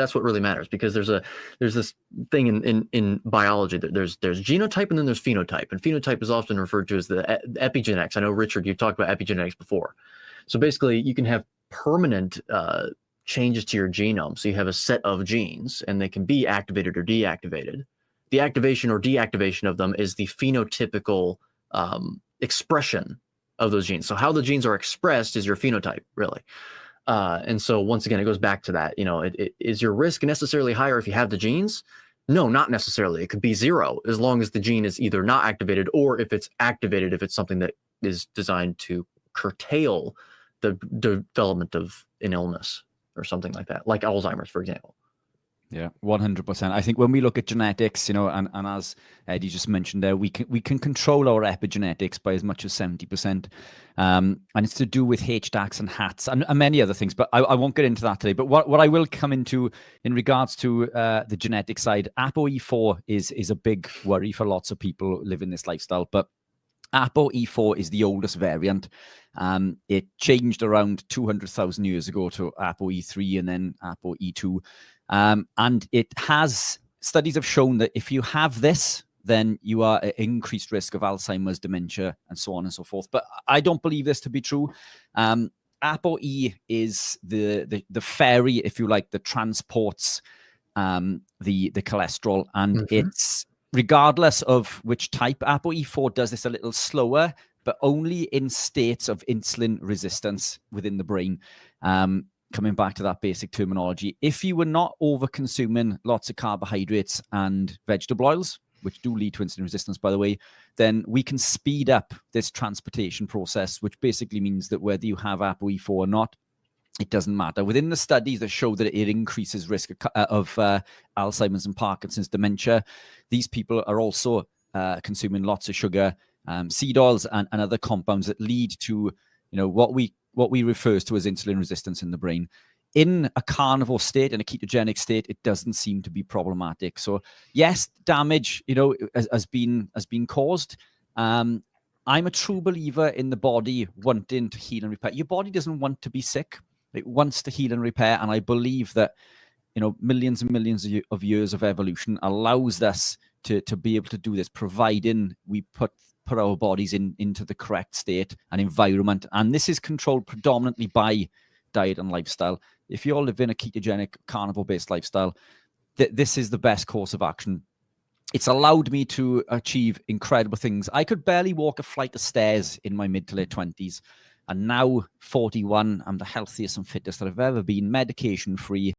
That's what really matters, because there's this thing in biology that there's genotype and then there's phenotype, and phenotype is often referred to as the epigenetics. I know, Richard, you've talked about epigenetics before. So basically, you can have permanent changes to your genome. So you have a set of genes, and they can be activated or deactivated. The activation or deactivation of them is the phenotypical expression of those genes. So how the genes are expressed is your phenotype, really. And so once again, it goes back to that, is your risk necessarily higher if you have the genes? No, not necessarily. It could be zero, as long as the gene is either not activated, or if it's activated, if it's something that is designed to curtail the development of an illness or something like that, like Alzheimer's, for example. Yeah, 100%. I think when we look at genetics, and as Eddie just mentioned there, we can control our epigenetics by as much as 70%. And it's to do with HDACs and HATs and many other things, but I won't get into that today. But what I will come into in regards to the genetic side, ApoE4 is a big worry for lots of people living this lifestyle. But ApoE4 is the oldest variant. It changed around 200,000 years ago to ApoE3 and then ApoE2. And studies have shown that if you have this, then you are at increased risk of Alzheimer's, dementia, and so on and so forth. But I don't believe this to be true. ApoE is the ferry, if you like, that transports the cholesterol, and it's regardless of which type. ApoE4 does this a little slower, but only in states of insulin resistance within the brain. Coming back to that basic terminology, if you were not over consuming lots of carbohydrates and vegetable oils, which do lead to insulin resistance, by the way, then we can speed up this transportation process, which basically means that whether you have ApoE4 or not, it doesn't matter. Within the studies that show that it increases risk of Alzheimer's and Parkinson's, dementia, these people are also consuming lots of sugar, seed oils, and other compounds that lead to what we refer to as insulin resistance in the brain. In a carnivore state, in a ketogenic state, it doesn't seem to be problematic. So yes, damage, has been caused. I'm a true believer in the body wanting to heal and repair. Your body doesn't want to be sick. It wants to heal and repair. And I believe that, millions and millions of years of evolution allows us to be able to do this, providing we put our bodies into the correct state and environment. And this is controlled predominantly by diet and lifestyle. If you're living a ketogenic, carnivore-based lifestyle, this is the best course of action. It's allowed me to achieve incredible things. I could barely walk a flight of stairs in my mid to late 20s. And now, 41, I'm the healthiest and fittest that I've ever been, medication-free.